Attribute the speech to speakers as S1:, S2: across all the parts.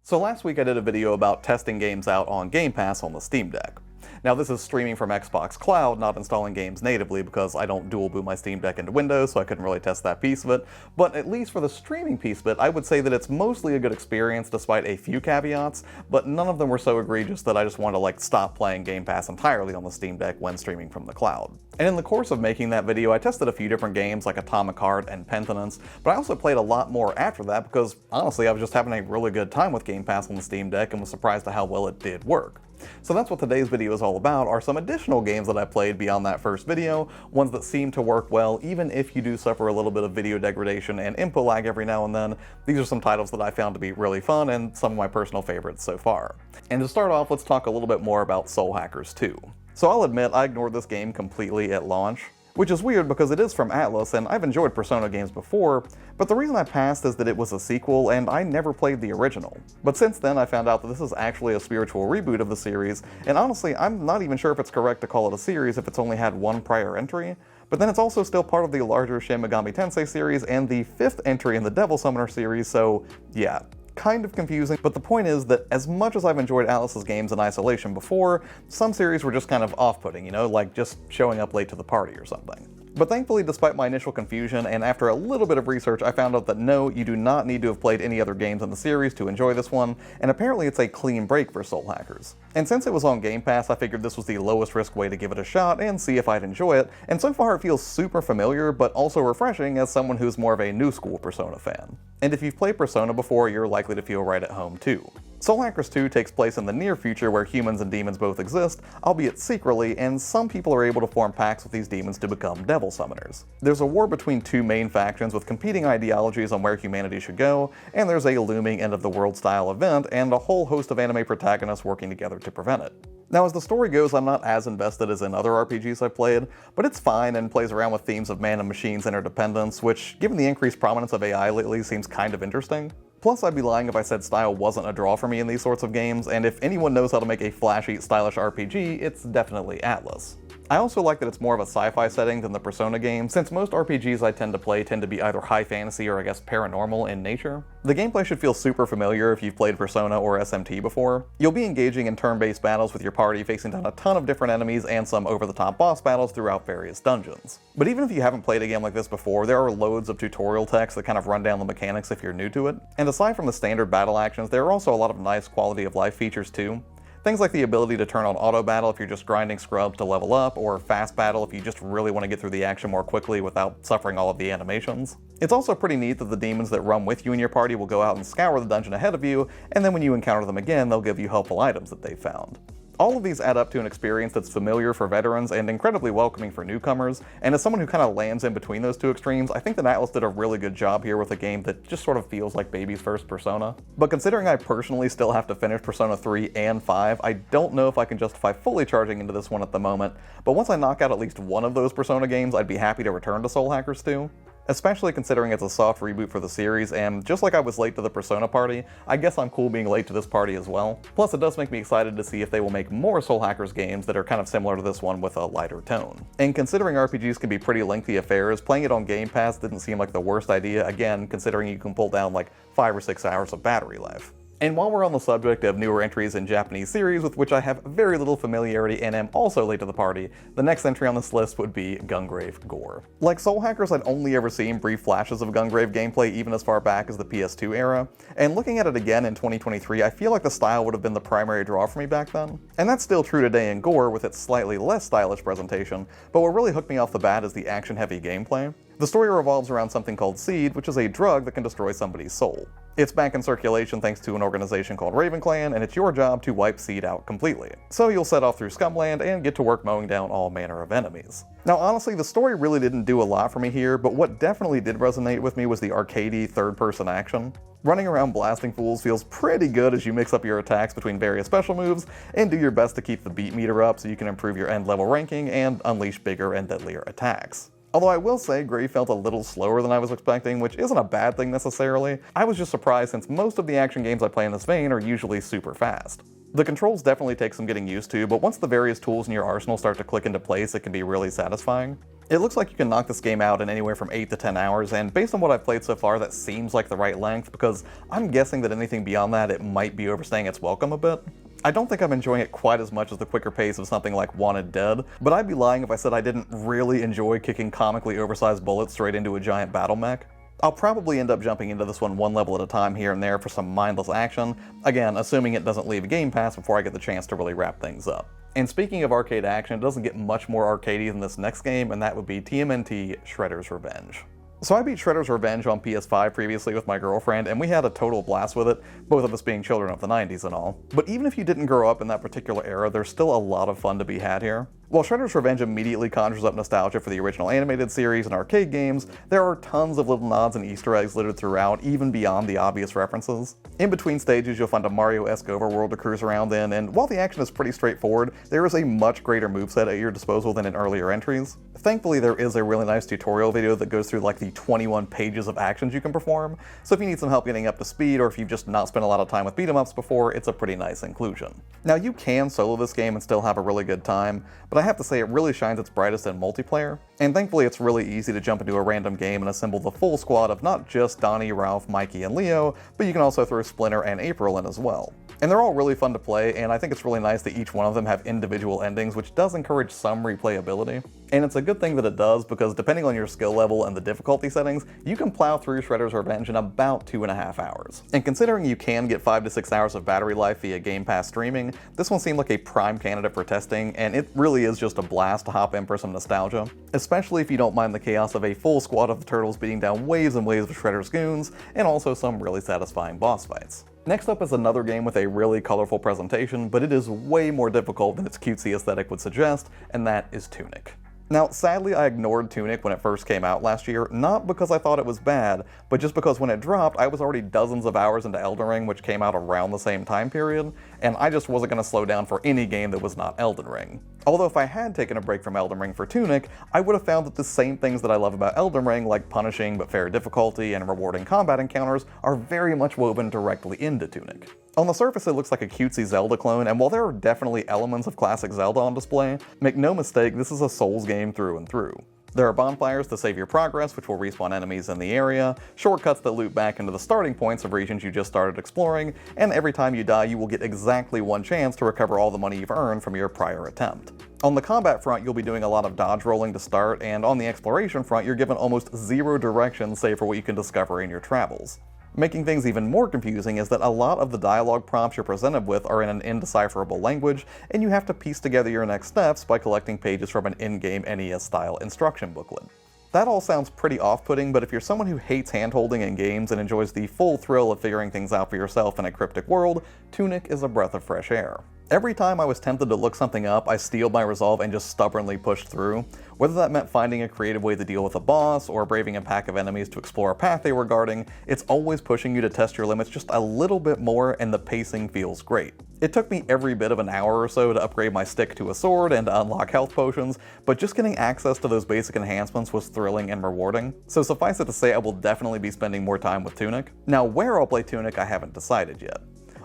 S1: So last week I did a video about testing games out on Game Pass on the Steam Deck. Now this is streaming from Xbox Cloud, not installing games natively because I don't dual boot my Steam Deck into Windows, so I couldn't really test that piece of it. But at least for the streaming piece of it, I would say that it's mostly a good experience despite a few caveats, but none of them were so egregious that I just wanted to stop playing Game Pass entirely on the Steam Deck when streaming from the cloud. And in the course of making that video, I tested a few different games like Atomic Heart and Penitence, but I also played a lot more after that because honestly I was just having a really good time with Game Pass on the Steam Deck and was surprised at how well it did work. So that's what today's video is all about, are some additional games that I played beyond that first video, ones that seem to work well even if you do suffer a little bit of video degradation and input lag every now and then. These are some titles that I found to be really fun and some of my personal favorites so far. And to start off, let's talk a little bit more about Soul Hackers 2. So I'll admit I ignored this game completely at launch, which is weird because it is from Atlus and I've enjoyed Persona games before, but the reason I passed is that it was a sequel and I never played the original. But since then I found out that this is actually a spiritual reboot of the series, and honestly I'm not even sure if it's correct to call it a series if it's only had one prior entry, but then it's also still part of the larger Shin Megami Tensei series and the 5th entry in the Devil Summoner series, so yeah. Kind of confusing, but the point is that as much as I've enjoyed Atlus's games in isolation before, some series were just kind of off-putting, like just showing up late to the party or something. But thankfully, despite my initial confusion, and after a little bit of research, I found out that no, you do not need to have played any other games in the series to enjoy this one, and apparently it's a clean break for Soul Hackers. And since it was on Game Pass, I figured this was the lowest risk way to give it a shot and see if I'd enjoy it, and so far it feels super familiar, but also refreshing as someone who's more of a new school Persona fan. And if you've played Persona before, you're likely to feel right at home too. Soul Hackers 2 takes place in the near future where humans and demons both exist, albeit secretly, and some people are able to form pacts with these demons to become devil summoners. There's a war between two main factions with competing ideologies on where humanity should go, and there's a looming end-of-the-world style event and a whole host of anime protagonists working together to prevent it. Now as the story goes, I'm not as invested as in other RPGs I've played, but it's fine and plays around with themes of man and machine's interdependence, which, given the increased prominence of AI lately, seems kind of interesting. Plus, I'd be lying if I said style wasn't a draw for me in these sorts of games, and if anyone knows how to make a flashy, stylish RPG, it's definitely Atlus. I also like that it's more of a sci-fi setting than the Persona games, since most RPGs I tend to play tend to be either high fantasy or I guess paranormal in nature. The gameplay should feel super familiar if you've played Persona or SMT before. You'll be engaging in turn-based battles with your party, facing down a ton of different enemies and some over-the-top boss battles throughout various dungeons. But even if you haven't played a game like this before, there are loads of tutorial texts that kind of run down the mechanics if you're new to it. And aside from the standard battle actions, there are also a lot of nice quality of life features too. Things like the ability to turn on auto battle if you're just grinding scrubs to level up, or fast battle if you just really want to get through the action more quickly without suffering all of the animations. It's also pretty neat that the demons that run with you and your party will go out and scour the dungeon ahead of you, and then when you encounter them again, they'll give you helpful items that they've found. All of these add up to an experience that's familiar for veterans and incredibly welcoming for newcomers, and as someone who kind of lands in between those two extremes, I think that Atlus did a really good job here with a game that just sort of feels like baby's first Persona. But considering I personally still have to finish Persona 3 and 5, I don't know if I can justify fully charging into this one at the moment, but once I knock out at least one of those Persona games, I'd be happy to return to Soul Hackers 2. Especially considering it's a soft reboot for the series, and just like I was late to the Persona party, I guess I'm cool being late to this party as well. Plus it does make me excited to see if they will make more Soul Hackers games that are kind of similar to this one with a lighter tone. And considering RPGs can be pretty lengthy affairs, playing it on Game Pass didn't seem like the worst idea, again, considering you can pull down like 5 or 6 hours of battery life. And while we're on the subject of newer entries in Japanese series with which I have very little familiarity and am also late to the party, the next entry on this list would be Gungrave Gore. Like Soul Hackers, I'd only ever seen brief flashes of Gungrave gameplay even as far back as the PS2 era, and looking at it again in 2023, I feel like the style would have been the primary draw for me back then. And that's still true today in Gore with its slightly less stylish presentation, but what really hooked me off the bat is the action-heavy gameplay. The story revolves around something called Seed, which is a drug that can destroy somebody's soul. It's back in circulation thanks to an organization called Raven Clan, and it's your job to wipe Seed out completely. So you'll set off through Scumland and get to work mowing down all manner of enemies. Now honestly, the story really didn't do a lot for me here, but what definitely did resonate with me was the arcadey third-person action. Running around blasting fools feels pretty good as you mix up your attacks between various special moves and do your best to keep the beat meter up so you can improve your end level ranking and unleash bigger and deadlier attacks. Although I will say Grave felt a little slower than I was expecting, which isn't a bad thing necessarily. I was just surprised since most of the action games I play in this vein are usually super fast. The controls definitely take some getting used to, but once the various tools in your arsenal start to click into place, it can be really satisfying. It looks like you can knock this game out in anywhere from 8 to 10 hours, and based on what I've played so far, that seems like the right length, because I'm guessing that anything beyond that, it might be overstaying its welcome a bit. I don't think I'm enjoying it quite as much as the quicker pace of something like Wanted Dead, but I'd be lying if I said I didn't really enjoy kicking comically oversized bullets straight into a giant battle mech. I'll probably end up jumping into this one level at a time here and there for some mindless action, again, assuming it doesn't leave Game Pass before I get the chance to really wrap things up. And speaking of arcade action, it doesn't get much more arcadey than this next game, and that would be TMNT Shredder's Revenge. So I beat Shredder's Revenge on PS5 previously with my girlfriend, and we had a total blast with it, both of us being children of the 90s and all. But even if you didn't grow up in that particular era, there's still a lot of fun to be had here. While Shredder's Revenge immediately conjures up nostalgia for the original animated series and arcade games, there are tons of little nods and Easter eggs littered throughout, even beyond the obvious references. In between stages, you'll find a Mario-esque overworld to cruise around in, and while the action is pretty straightforward, there is a much greater moveset at your disposal than in earlier entries. Thankfully, there is a really nice tutorial video that goes through like the 21 pages of actions you can perform, so if you need some help getting up to speed, or if you've just not spent a lot of time with beat-em-ups before, it's a pretty nice inclusion. Now, you can solo this game and still have a really good time, but I have to say it really shines its brightest in multiplayer, and thankfully it's really easy to jump into a random game and assemble the full squad of not just Donnie, Ralph, Mikey, and Leo, but you can also throw Splinter and April in as well. And they're all really fun to play, and I think it's really nice that each one of them have individual endings, which does encourage some replayability. And it's a good thing that it does, because depending on your skill level and the difficulty settings, you can plow through Shredder's Revenge in about 2.5 hours. And considering you can get 5 to 6 hours of battery life via Game Pass streaming, this one seemed like a prime candidate for testing, and it really is just a blast to hop in for some nostalgia, especially if you don't mind the chaos of a full squad of the turtles beating down waves and waves of Shredder's goons, and also some really satisfying boss fights. Next up is another game with a really colorful presentation, but it is way more difficult than its cutesy aesthetic would suggest, and that is Tunic. Now, sadly, I ignored Tunic when it first came out last year, not because I thought it was bad, but just because when it dropped, I was already dozens of hours into Elden Ring, which came out around the same time period, and I just wasn't going to slow down for any game that was not Elden Ring. Although if I had taken a break from Elden Ring for Tunic, I would have found that the same things that I love about Elden Ring, like punishing but fair difficulty and rewarding combat encounters, are very much woven directly into Tunic. On the surface, it looks like a cutesy Zelda clone, and while there are definitely elements of classic Zelda on display, make no mistake, this is a Souls game through and through. There are bonfires to save your progress, which will respawn enemies in the area, shortcuts that loop back into the starting points of regions you just started exploring, and every time you die you will get exactly one chance to recover all the money you've earned from your prior attempt. On the combat front, you'll be doing a lot of dodge rolling to start, and on the exploration front, you're given almost zero direction save for what you can discover in your travels. Making things even more confusing is that a lot of the dialogue prompts you're presented with are in an indecipherable language, and you have to piece together your next steps by collecting pages from an in-game NES-style instruction booklet. That all sounds pretty off-putting, but if you're someone who hates hand-holding in games and enjoys the full thrill of figuring things out for yourself in a cryptic world, Tunic is a breath of fresh air. Every time I was tempted to look something up, I steeled my resolve and just stubbornly pushed through. Whether that meant finding a creative way to deal with a boss, or braving a pack of enemies to explore a path they were guarding, it's always pushing you to test your limits just a little bit more, and the pacing feels great. It took me every bit of an hour or so to upgrade my stick to a sword and to unlock health potions, but just getting access to those basic enhancements was thrilling and rewarding, so suffice it to say I will definitely be spending more time with Tunic. Now where I'll play Tunic I haven't decided yet.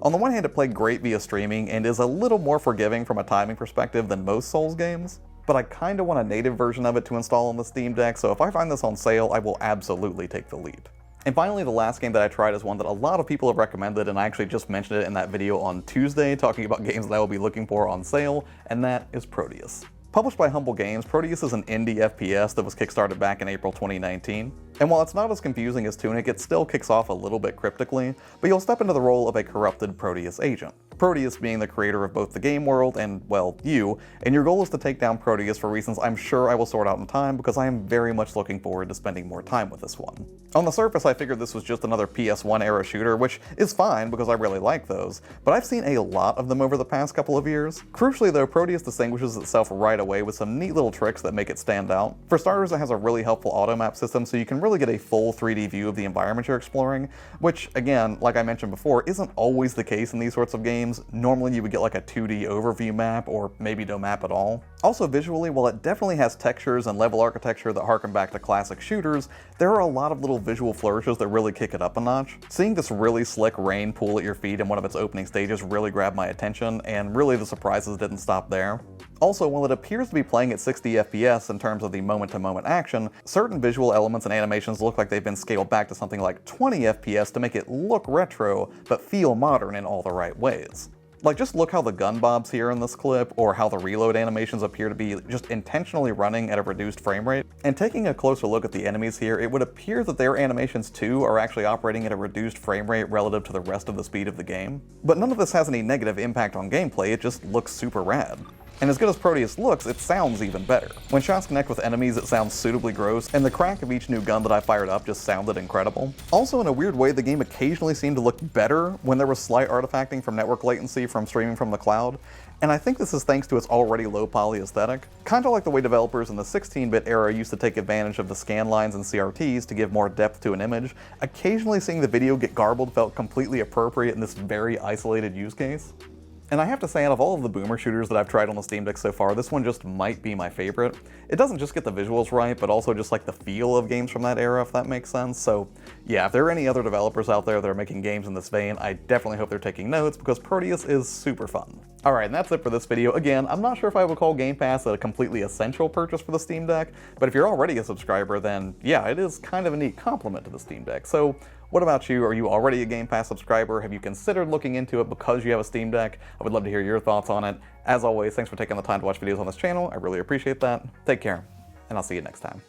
S1: On the one hand, it played great via streaming and is a little more forgiving from a timing perspective than most Souls games, but I kinda want a native version of it to install on the Steam Deck, so if I find this on sale, I will absolutely take the leap. And finally, the last game that I tried is one that a lot of people have recommended, and I actually just mentioned it in that video on Tuesday, talking about games that I will be looking for on sale, and that is Proteus. Published by Humble Games, Proteus is an indie FPS that was kickstarted back in April 2019. And while it's not as confusing as Tunic, it still kicks off a little bit cryptically, but you'll step into the role of a corrupted Proteus agent. Proteus being the creator of both the game world and, well, you, and your goal is to take down Proteus for reasons I'm sure I will sort out in time, because I am very much looking forward to spending more time with this one. On the surface, I figured this was just another PS1 era shooter, which is fine because I really like those, but I've seen a lot of them over the past couple of years. Crucially though, Proteus distinguishes itself right away with some neat little tricks that make it stand out. For starters, it has a really helpful auto-map system, so you can really get a full 3D view of the environment you're exploring, which, again, like I mentioned before, isn't always the case in these sorts of games. Normally you would get like a 2D overview map, or maybe no map at all. Also visually, while it definitely has textures and level architecture that harken back to classic shooters, there are a lot of little visual flourishes that really kick it up a notch. Seeing this really slick rain pool at your feet in one of its opening stages really grabbed my attention, and really the surprises didn't stop there. Also, while it appears to be playing at 60 FPS in terms of the moment-to-moment action, certain visual elements and animations look like they've been scaled back to something like 20 FPS to make it look retro, but feel modern in all the right ways. Like, just look how the gun bobs here in this clip, or how the reload animations appear to be just intentionally running at a reduced frame rate. And taking a closer look at the enemies here, it would appear that their animations too are actually operating at a reduced frame rate relative to the rest of the speed of the game. But none of this has any negative impact on gameplay, it just looks super rad. And as good as Proteus looks, it sounds even better. When shots connect with enemies, it sounds suitably gross, and the crack of each new gun that I fired up just sounded incredible. Also, in a weird way, the game occasionally seemed to look better when there was slight artifacting from network latency from streaming from the cloud, and I think this is thanks to its already low poly aesthetic. Kinda like the way developers in the 16-bit era used to take advantage of the scan lines and CRTs to give more depth to an image, occasionally seeing the video get garbled felt completely appropriate in this very isolated use case. And I have to say, out of all of the boomer shooters that I've tried on the Steam Deck so far, this one just might be my favorite. It doesn't just get the visuals right, but also just like the feel of games from that era, if that makes sense. So yeah, if there are any other developers out there that are making games in this vein, I definitely hope they're taking notes, because Proteus is super fun. Alright, and that's it for this video. Again, I'm not sure if I would call Game Pass a completely essential purchase for the Steam Deck, but if you're already a subscriber, then yeah, it is kind of a neat compliment to the Steam Deck. So what about you? Are you already a Game Pass subscriber? Have you considered looking into it because you have a Steam Deck? I would love to hear your thoughts on it. As always, thanks for taking the time to watch videos on this channel. I really appreciate that. Take care, and I'll see you next time.